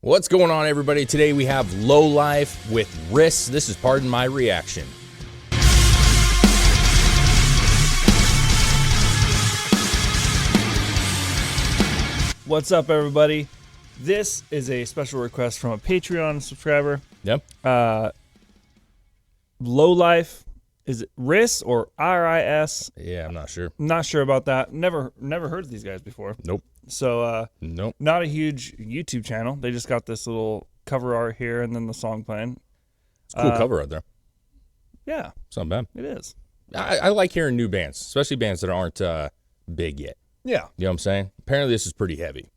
What's going on, everybody? Today we have Lowlife with Riss. This is Pardon My Reaction. What's up, everybody? This is a special request from a Patreon subscriber. Yep. Lowlife. Is it Riss or RIS? Yeah, I'm not sure. Not sure about that. Never heard of these guys before. Nope. So, Nope. not a huge YouTube channel. They just got this little cover art here and then the song playing. Cool cover out there. Yeah. It's not bad. It is. I like hearing new bands, especially bands that aren't big yet. Yeah. You know what I'm saying? Apparently this is pretty heavy.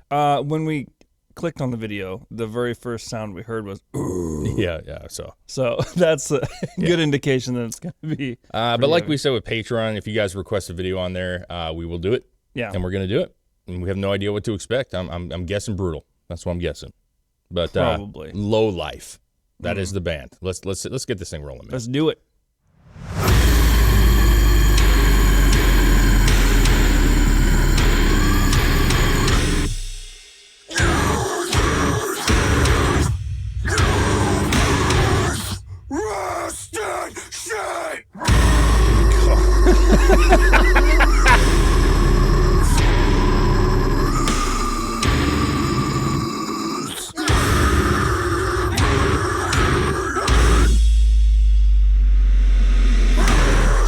When we clicked on the video, the very first sound we heard was ooh. Yeah. So that's a good indication that it's going to be. But like we said with Patreon, if you guys request a video on there, we will do it. Yeah. And we're going to do it. And we have no idea what to expect. I'm guessing brutal. That's what I'm guessing. But Probably. Lowlife. That is the band. Let's get this thing rolling, man. Let's do it.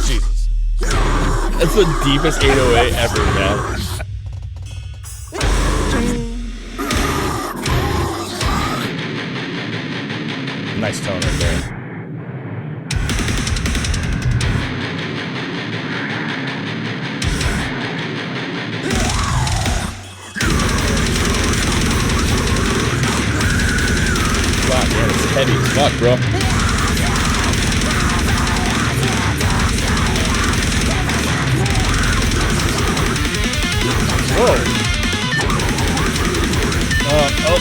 Jesus. That's the deepest 808 ever, man. Nice tone right there. God, man, it's heavy as fuck, bro. Whoa. Oh.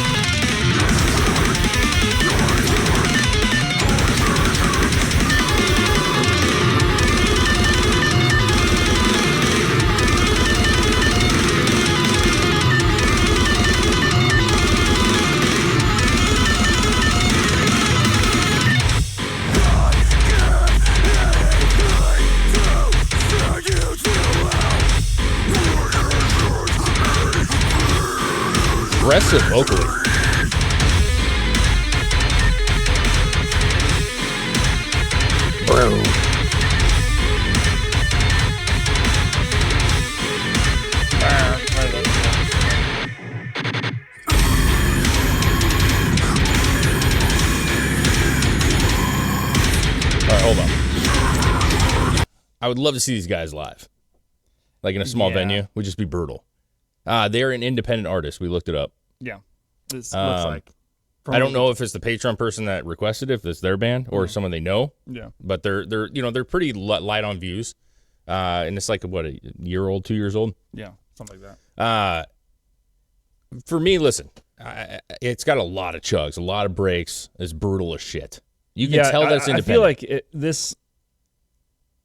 Aggressive vocally. Bro. Alright, hold on. I would love to see these guys live. Like in a small venue. Would just be brutal. They're an independent artist. We looked it up. Yeah, this looks like. I don't know if it's the Patreon person that requested it, if it's their band or someone they know. Yeah, but they're pretty light on views, and it's like what, a year old, 2 years old. Yeah, something like that. For me, listen, it's got a lot of chugs, a lot of breaks. It's brutal as shit. You can tell that's independent. I feel like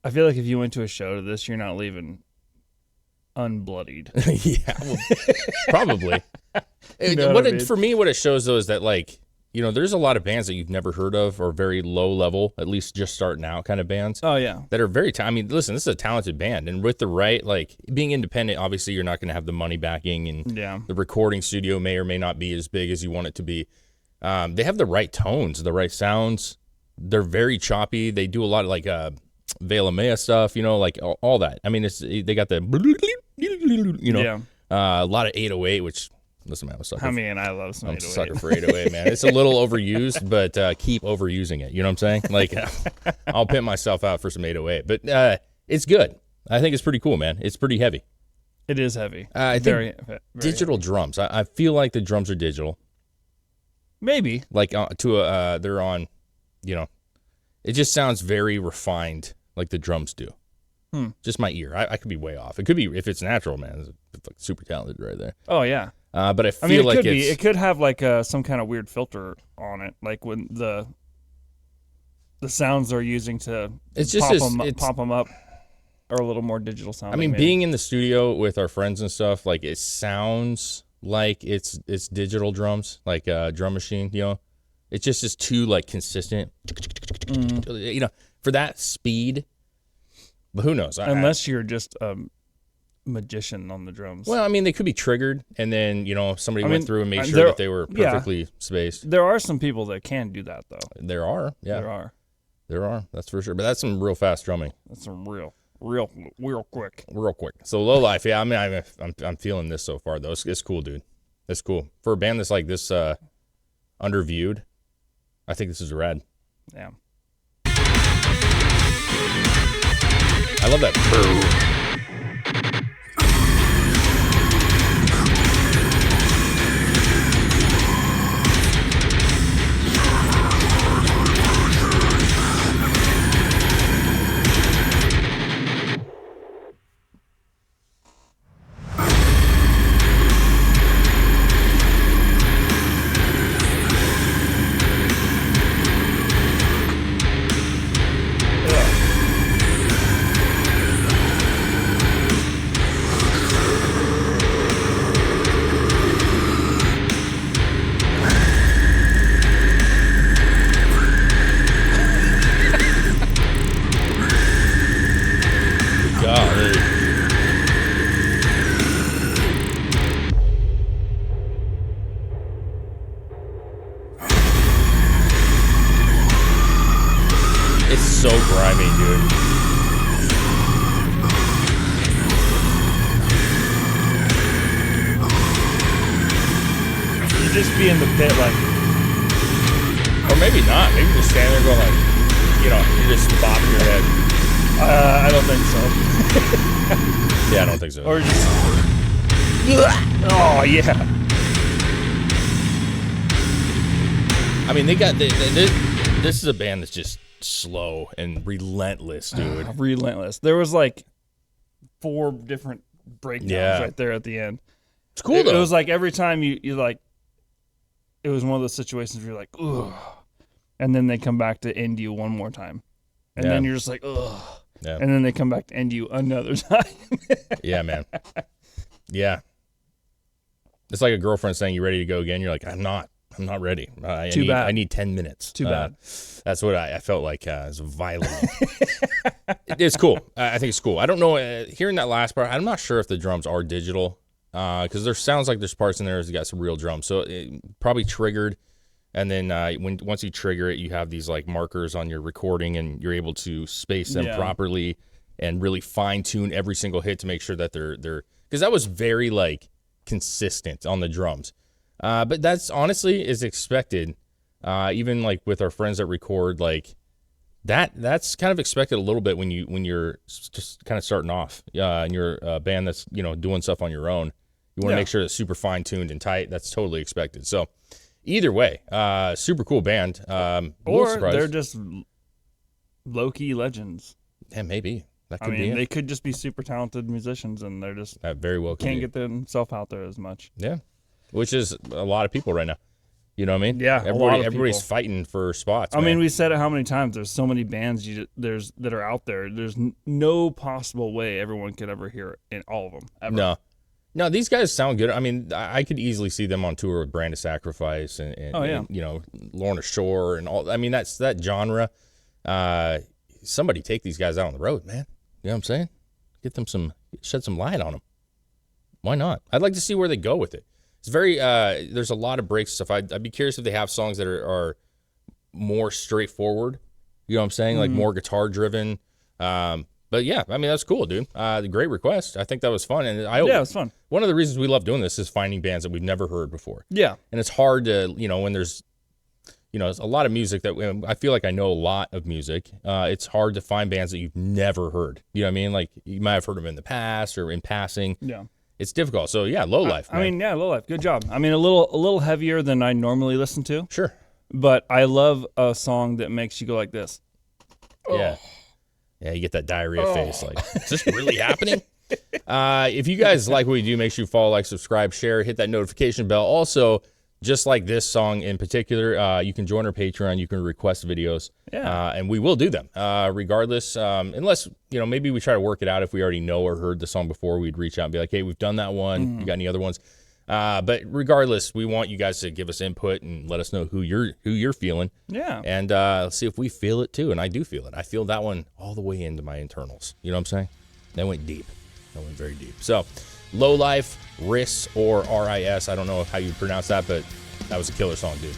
I feel like if you went to a show to this, you're not leaving unbloodied. Yeah, well, probably. You know what I mean? For me, what it shows though is that, like, you know, there's a lot of bands that you've never heard of or very low level, at least just starting out kind of bands. Oh yeah, that are very. I mean, listen, this is a talented band, and with the right, like, being independent, obviously you're not going to have the money backing, and the recording studio may or may not be as big as you want it to be. They have the right tones, the right sounds. They're very choppy. They do a lot of like Veil of Maya stuff, you know, like all that. I mean, they got the, you know, a lot of 808, which, listen, man, I'm a sucker. I mean, I love some 808. I'm a sucker for 808, man. It's a little overused, but keep overusing it. You know what I'm saying? Like, I'll pimp myself out for some 808, but it's good. I think it's pretty cool, man. It's pretty heavy. It is heavy. I think very digital heavy. Drums. I feel like the drums are digital. Maybe. Like they're on, you know, it just sounds very refined, like the drums do. Just my ear. I could be way off. It could be, if it's natural, man. It's like super talented right there. Oh yeah. But I feel like it could have like some kind of weird filter on it, like when the sounds they're using to pop them up are a little more digital sound. I mean, being in the studio with our friends and stuff, like, it sounds like it's digital drums, like a drum machine, you know. It just is too like consistent, you know, for that speed. But who knows? Unless you're just a magician on the drums. Well, I mean, they could be triggered, and then, you know, somebody went through and made sure that they were perfectly spaced. There are some people that can do that, though. There are, yeah. There are, that's for sure. But that's some real fast drumming. That's some real quick. Real quick. So Lowlife, yeah, I mean, I'm feeling this so far, though. It's cool, dude. It's cool. For a band that's like this underviewed, I think this is rad. Yeah. I love that burr. It's so grimy, dude. You just be in the pit, like, or maybe not. Maybe just stand there going like, you know, you're just bobbing your head. I don't think so. Yeah, I don't think so. Or just, oh yeah. I mean, they got this is a band that's just slow and relentless, dude. Relentless. There was like 4 different breakdowns right there at the end. It's cool though. It was like every time you like, it was one of those situations where you're like, ugh, and then they come back to end you one more time, and then you're just like, ugh, and then they come back to end you another time. Yeah, man. Yeah. It's like a girlfriend saying, "You ready to go again?" You're like, I'm not ready. I need 10 minutes. Too bad. That's what I felt like. It's violent. It's cool. I think it's cool. I don't know. Hearing that last part, I'm not sure if the drums are digital because there sounds like there's parts in there that's got some real drums. So it probably triggered. And then once you trigger it, you have these like markers on your recording and you're able to space them properly and really fine tune every single hit to make sure that they're because that was very like consistent on the drums. But that's honestly is expected. Even like with our friends that record, like that's kind of expected a little bit when you're just kind of starting off. And you're a band that's, you know, doing stuff on your own. You want to make sure it's super fine tuned and tight. That's totally expected. So either way, super cool band. Or they're just low-key legends. Yeah, maybe. That could be it. They could just be super talented musicians and they're just that very well can't get themselves out there as much. Yeah. Which is a lot of people right now. You know what I mean? Yeah, everybody's fighting for spots. I mean, we said it how many times. There's so many bands that are out there. There's no possible way everyone could ever hear in all of them. Ever. No, these guys sound good. I mean, I could easily see them on tour with Brand of Sacrifice and you know, Lorna Shore and all. I mean, that's that genre. Somebody take these guys out on the road, man. You know what I'm saying? Get them shed some light on them. Why not? I'd like to see where they go with it. It's very, there's a lot of breaks stuff. I'd be curious if they have songs that are more straightforward. You know what I'm saying? Like more guitar driven. But yeah, I mean, that's cool, dude. Great request. I think that was fun. And I hope, it was fun. One of the reasons we love doing this is finding bands that we've never heard before. Yeah. And it's hard to, you know, when there's, you know, a lot of music that I feel like I know a lot of music. It's hard to find bands that you've never heard. You know what I mean? Like you might have heard them in the past or in passing. Yeah. It's difficult. So yeah, Lowlife. I mean, yeah, Lowlife. Good job. I mean, a little heavier than I normally listen to. Sure. But I love a song that makes you go like this. Yeah. Yeah, you get that diarrhea face. Like, is this really happening? If you guys like what we do, make sure you follow, like, subscribe, share, hit that notification bell. Also, just like this song in particular, you can join our Patreon. You can request videos, and we will do them regardless. Unless, you know, maybe we try to work it out. If we already know or heard the song before, we'd reach out and be like, hey, we've done that one. You got any other ones? But regardless, we want you guys to give us input and let us know who you're feeling. Yeah. And let's see if we feel it too. And I do feel it. I feel that one all the way into my internals. You know what I'm saying? That went deep. That went very deep. So, Lowlife, RIS or RIS. I don't know how you pronounce that, but that was a killer song, dude.